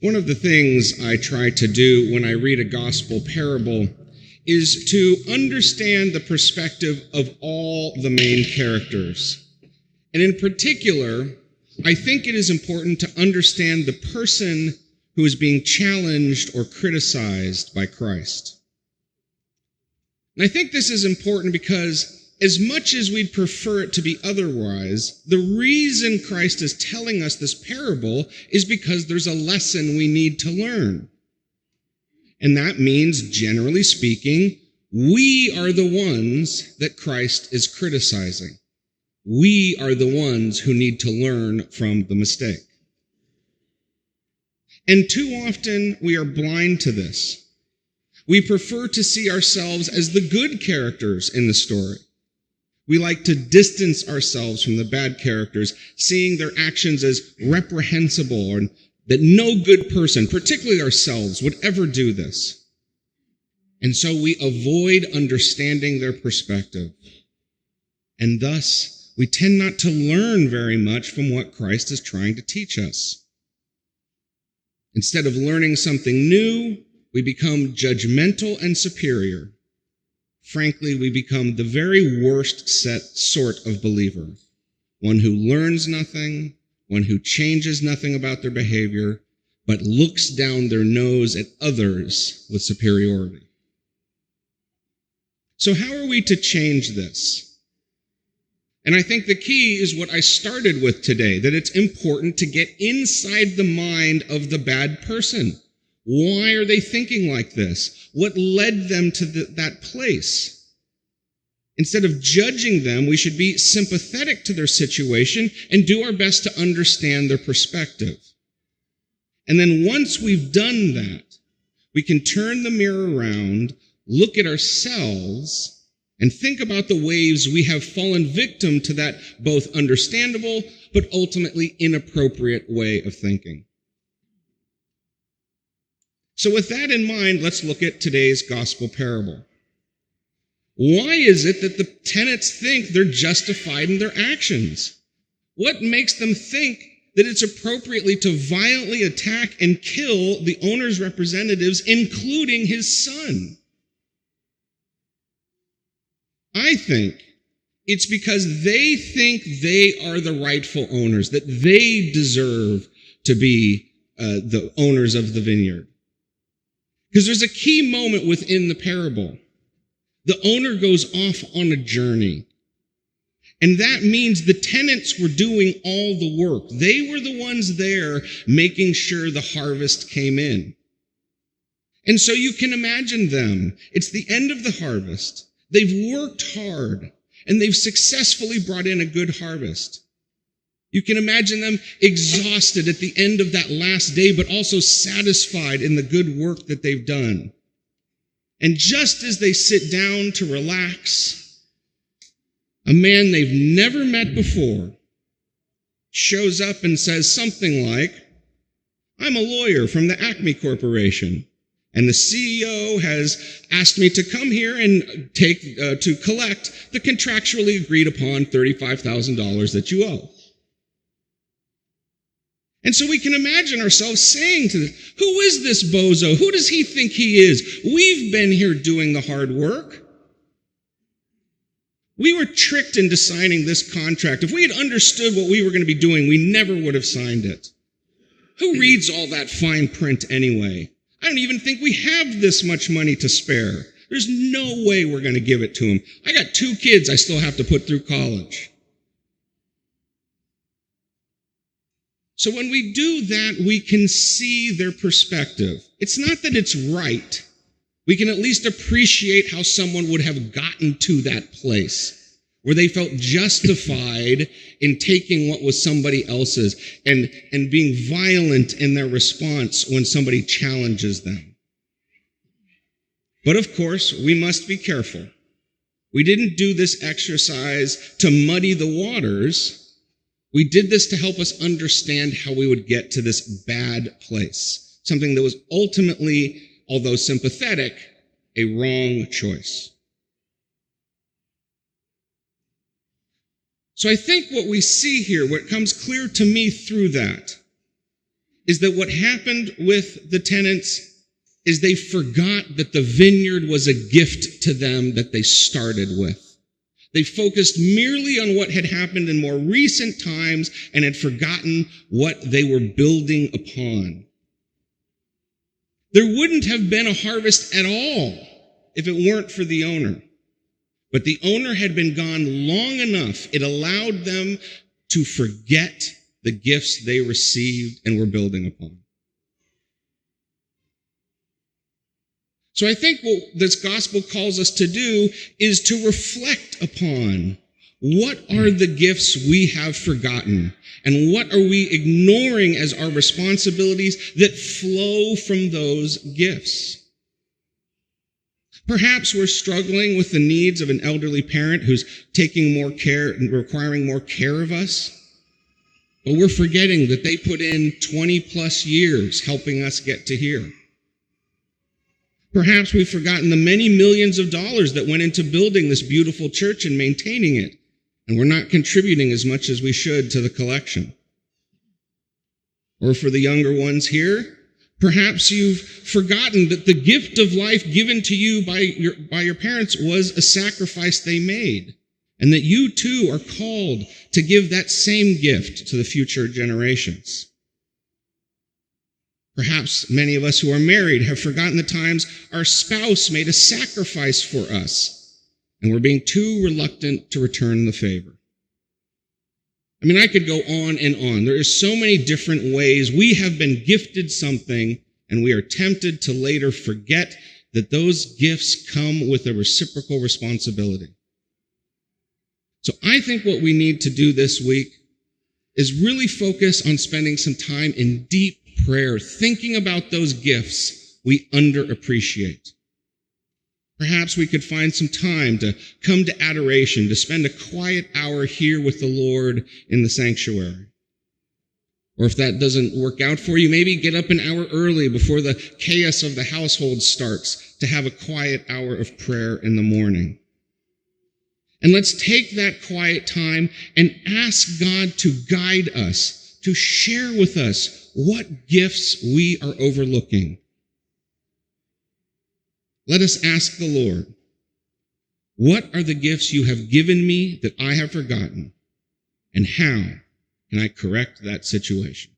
One of the things I try to do when I read a gospel parable is to understand the perspective of all the main characters. And in particular, I think it is important to understand the person who is being challenged or criticized by Christ. And I think this is important because as much as we'd prefer it to be otherwise, the reason Christ is telling us this parable is because there's a lesson we need to learn. And that means, generally speaking, we are the ones that Christ is criticizing. We are the ones who need to learn from the mistake. And too often we are blind to this. We prefer to see ourselves as the good characters in the story. We like to distance ourselves from the bad characters, seeing their actions as reprehensible, and that no good person, particularly ourselves, would ever do this. And so we avoid understanding their perspective. And thus, we tend not to learn very much from what Christ is trying to teach us. Instead of learning something new, we become judgmental and superior. Frankly, we become the very worst sort of believer, one who learns nothing, one who changes nothing about their behavior, but looks down their nose at others with superiority. So how are we to change this? And I think the key is what I started with today, that it's important to get inside the mind of the bad person. Why are they thinking like this? What led them to that place? Instead of judging them, we should be sympathetic to their situation and do our best to understand their perspective. And then once we've done that, we can turn the mirror around, look at ourselves, and think about the ways we have fallen victim to that both understandable but ultimately inappropriate way of thinking. So with that in mind, let's look at today's gospel parable. Why is it that the tenants think they're justified in their actions? What makes them think that it's appropriately to violently attack and kill the owner's representatives, including his son? I think it's because they think they are the rightful owners, that they deserve to be the owners of the vineyard. Because there's a key moment within the parable. The owner goes off on a journey. And that means the tenants were doing all the work. They were the ones there making sure the harvest came in. And so you can imagine them. It's the end of the harvest. They've worked hard, and they've successfully brought in a good harvest. You can imagine them exhausted at the end of that last day, but also satisfied in the good work that they've done. And just as they sit down to relax, a man they've never met before shows up and says something like, "I'm a lawyer from the Acme Corporation, and the CEO has asked me to come here and to collect the contractually agreed upon $35,000 that you owe." And so we can imagine ourselves saying to them, who is this bozo? Who does he think he is? We've been here doing the hard work. We were tricked into signing this contract. If we had understood what we were going to be doing, we never would have signed it. Who reads all that fine print anyway? I don't even think we have this much money to spare. There's no way we're going to give it to him. I got 2 kids I still have to put through college. So when we do that, we can see their perspective. It's not that it's right. We can at least appreciate how someone would have gotten to that place where they felt justified in taking what was somebody else's and being violent in their response when somebody challenges them. But of course, we must be careful. We didn't do this exercise to muddy the waters. We did this to help us understand how we would get to this bad place, something that was ultimately, although sympathetic, a wrong choice. So I think what we see here, what comes clear to me through that, is that what happened with the tenants is they forgot that the vineyard was a gift to them that they started with. They focused merely on what had happened in more recent times and had forgotten what they were building upon. There wouldn't have been a harvest at all if it weren't for the owner. But the owner had been gone long enough, it allowed them to forget the gifts they received and were building upon. So I think what this gospel calls us to do is to reflect upon what are the gifts we have forgotten and what are we ignoring as our responsibilities that flow from those gifts. Perhaps we're struggling with the needs of an elderly parent who's taking more care and requiring more care of us, but we're forgetting that they put in 20 plus years helping us get to here. Perhaps we've forgotten the many millions of dollars that went into building this beautiful church and maintaining it, and we're not contributing as much as we should to the collection. Or for the younger ones here, perhaps you've forgotten that the gift of life given to you by your parents was a sacrifice they made, and that you too are called to give that same gift to the future generations. Perhaps many of us who are married have forgotten the times our spouse made a sacrifice for us, and we're being too reluctant to return the favor. I mean, I could go on and on. There are so many different ways we have been gifted something, and we are tempted to later forget that those gifts come with a reciprocal responsibility. So I think what we need to do this week is really focus on spending some time in deep prayer, thinking about those gifts we underappreciate. Perhaps we could find some time to come to adoration, to spend a quiet hour here with the Lord in the sanctuary. Or if that doesn't work out for you, maybe get up an hour early before the chaos of the household starts to have a quiet hour of prayer in the morning. And let's take that quiet time and ask God to guide us, to share with us what gifts we are overlooking. Let us ask the Lord, what are the gifts you have given me that I have forgotten? And how can I correct that situation?